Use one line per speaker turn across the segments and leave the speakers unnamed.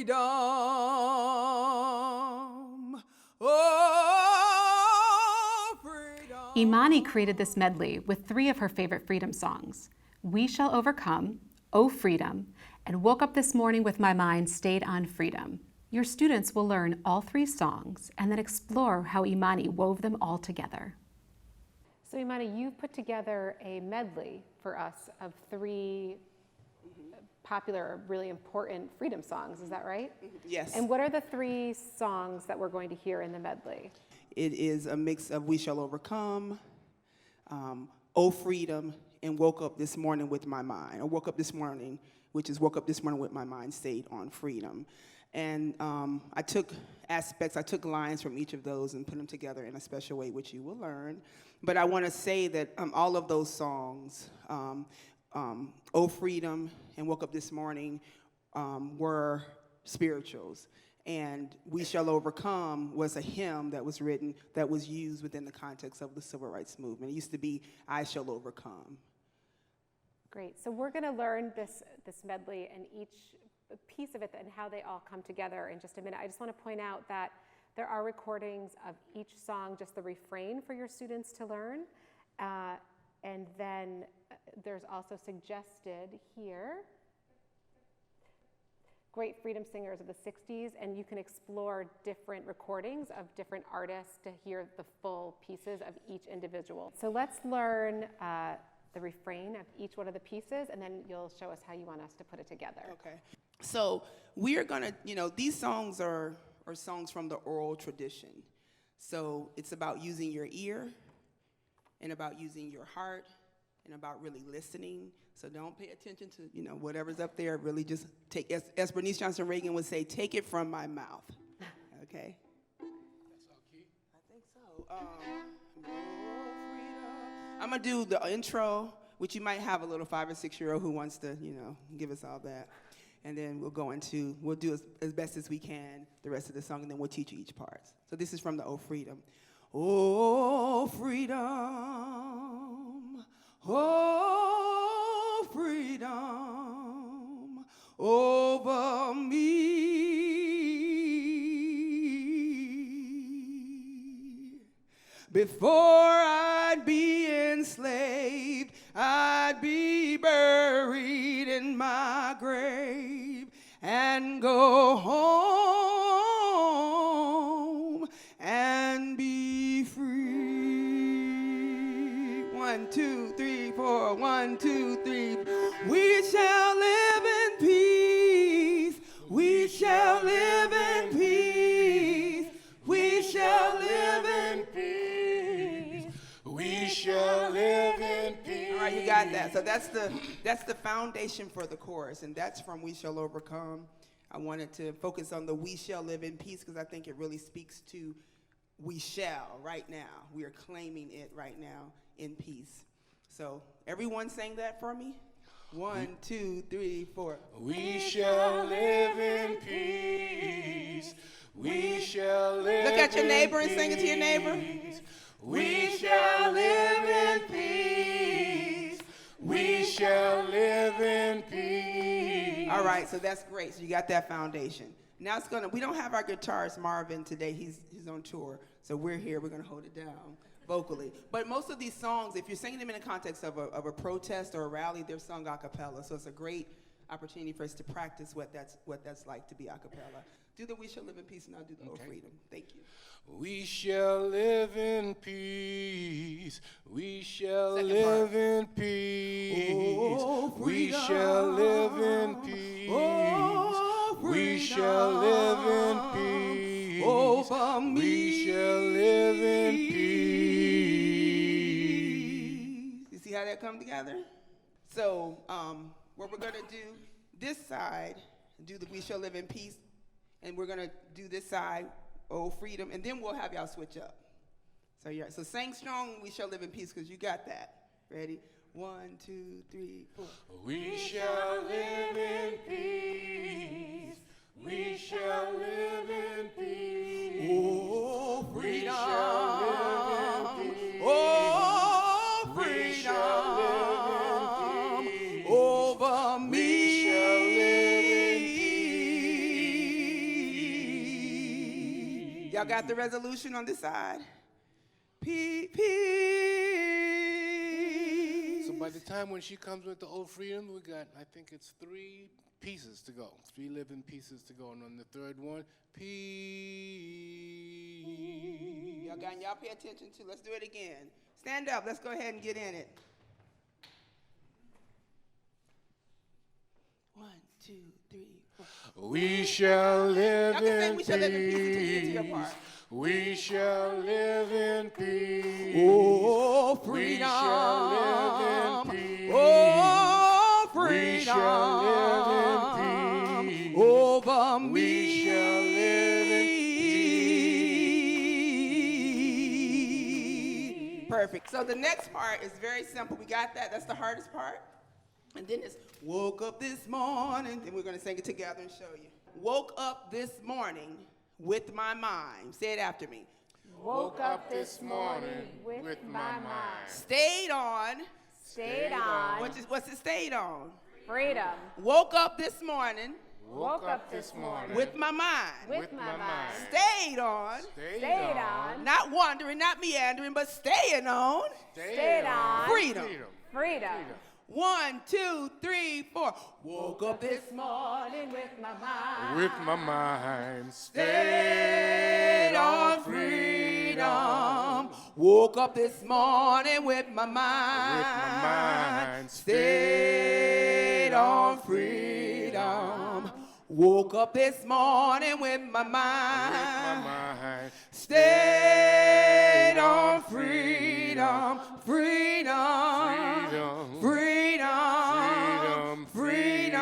freedom. Oh, freedom.
Imani created this medley with 3 of her favorite freedom songs: We Shall Overcome, Oh Freedom, and Woke Up This Morning with My Mind Stayed on Freedom. Your students will learn all 3 songs and then explore how Imani wove them all together. So Imani, you've put together a medley for us of 3 popular, really important freedom songs, is that right?
Yes.
And what are the 3 songs that we're going to hear in the medley?
It is a mix of We Shall Overcome, Oh Freedom, and Woke Up This Morning with My Mind. Or Woke Up This Morning, which is Woke Up This Morning with My Mind Stayed on Freedom. And I took lines from each of those and put them together in a special way, which you will learn. But I want to say that all of those songs, Oh Freedom and Woke Up This Morning, were spirituals. And We Shall Overcome was a hymn that was written, that was used within the context of the Civil Rights Movement. It used to be I Shall Overcome.
Great. So we're going to learn this medley and each piece of it and how they all come together in just a minute. I just want to point out that there are recordings of each song, just the refrain for your students to learn. And then there's also suggested here great freedom singers of the 60s, and you can explore different recordings of different artists to hear the full pieces of each individual. So let's learn the refrain of each one of the pieces, and then you'll show us how you want us to put it together.
Okay. So we are gonna, these songs are songs from the oral tradition. So it's about using your ear and about using your heart and about really listening. So don't pay attention to, whatever's up there. Really just take, as Bernice Johnson Reagan would say, take it from my mouth. Okay?
That's all key?
I think so. I'm going to do the intro, which you might have a little 5 or 6-year-old who wants to, give us all that. And then we'll do as best as we can the rest of the song, and then we'll teach you each part. So this is from the Oh Freedom. Oh, freedom. Oh, freedom over me. Before I'd be enslaved, I'd be buried in my grave and go home and be free. 1, 2, 3, 4. 1, 2, 3. We shall live in peace. We shall live in peace. We shall live in peace.
We shall live in peace.
All right, you got that. So that's the foundation for the chorus, and that's from We Shall Overcome. I wanted to focus on the We Shall Live in Peace because I think it really speaks to we shall right now. We are claiming it right now in peace. So everyone sang that for me? 1, 2, 3, 4.
We shall live in peace. We shall live.
Look at your neighbor and sing it to your neighbor.
We shall live in peace. We shall live in peace.
All right, so that's great. So you got that foundation. Now we don't have our guitarist Marvin today. He's on tour. So we're here. We're going to hold it down vocally. But most of these songs, if you're singing them in the context of a protest or a rally, they're sung a cappella. So it's a great opportunity for us to practice what that's like to be a cappella. Do the We Shall Live in Peace, and I'll do the Oh Freedom. Thank you.
We shall live in peace. We shall
Second
live
part.
in peace.
Oh,
we
freedom.
shall live in peace.
Oh,
we shall live in peace.
Over me.
We shall live in peace.
You see how that come together? So what we're going to do, this side, do the We Shall Live in Peace, and we're going to do this side, Oh Freedom, and then we'll have y'all switch up. So sing strong, We Shall Live in Peace, because you got that. Ready? 1, 2, 3, 4.
We shall live in peace. We shall live in peace.
Oh,
We
freedom.
shall live in peace.
Oh,
We
freedom.
shall live in peace.
Over me.
We shall live in
Y'all got the resolution on this side? Peace.
So by the time when she comes with the old freedom, we got, I think it's 3 pieces to go. 3 living pieces to go. And on the third one, peace.
Y'all pay attention too. Let's do it again. Stand up. Let's go ahead and get in it. 1, 2, 3, 4.
We shall live
Y'all can sing
in
We Shall Live in Peace until you get to your
peace.
part.
We shall live in peace.
Oh,
We
freedom.
shall live in peace.
Oh, freedom.
We shall live in peace.
Over me.
We shall live in
peace. Perfect. So the next part is very simple. We got that. That's the hardest part. And then it's woke up this morning. Then we're going to sing it together and show you. Woke up this morning with my mind. Say it after me.
Woke up this morning with my mind.
Stayed on.
Stayed on
What's it stayed on?
freedom.
Woke up this morning
Woke up this morning
with my mind.
with my mind.
Stayed on.
Stayed on.
Not wandering, not meandering, but staying on.
Stayed on.
Freedom.
Freedom.
1, 2, 3, 4. Woke up this morning with my mind.
with my mind.
Stayed on freedom. Woke up this morning with my mind. Stayed on freedom. Woke up this morning with my mind. Stayed on freedom. Freedom. Freedom. Freedom.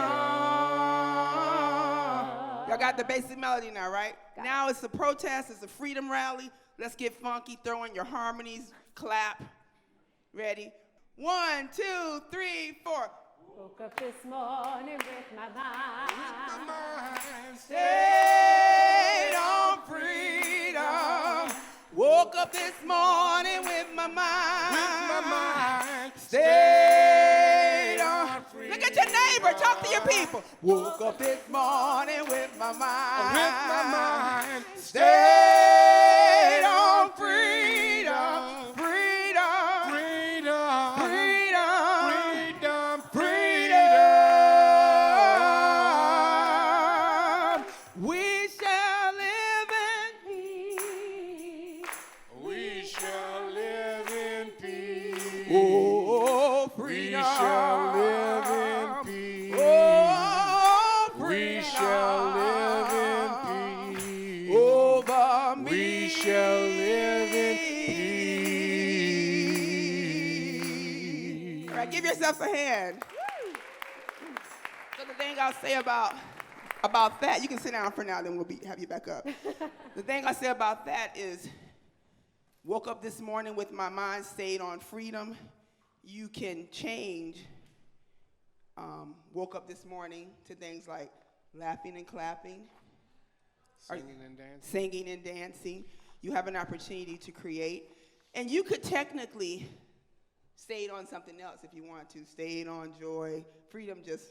Y'all got the basic melody now, right? Now it's a protest, it's a freedom rally. Let's get funky, throw in your harmonies, clap. Ready? 1, 2, 3, 4.
Woke up this morning with my mind.
Stayed on freedom. Woke up this morning with my mind. Stayed on freedom. Look at your neighbor. Talk to your people. Woke up this morning with my mind. Stayed on freedom. Freedom.
Freedom.
Freedom.
Freedom.
Freedom. We shall live in peace.
We shall live in peace.
Oh,
We
freedom.
shall live in peace.
Oh, freedom.
We shall live in peace.
Over me.
We shall live in peace.
All right, give yourselves a hand. So the thing I'll say about that, you can sit down for now, then we'll have you back up. The thing I say about that is, woke up this morning with my mind stayed on freedom. You can change woke up this morning to things like laughing and clapping,
Singing and dancing.
singing and dancing. You have an opportunity to create. And you could technically stay on something else if you want to. Stay on joy. Freedom just,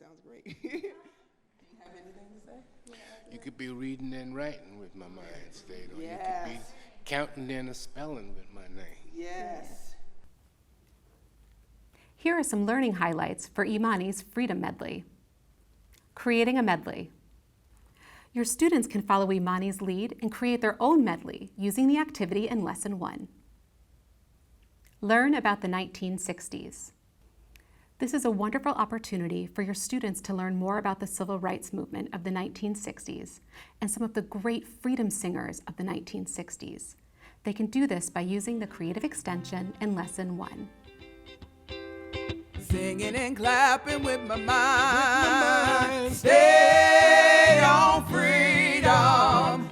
sounds great. Do you have anything to say?
You could be reading and writing with my mind stayed on. You
Yes.
could be counting and spelling with my name.
Yes.
Here are some learning highlights for Imani's Freedom Medley. Creating a medley. Your students can follow Imani's lead and create their own medley using the activity in Lesson 1. Learn about the 1960s. This is a wonderful opportunity for your students to learn more about the civil rights movement of the 1960s and some of the great freedom singers of the 1960s. They can do this by using the creative extension in Lesson 1.
Singing and clapping with my mind. Stay on freedom.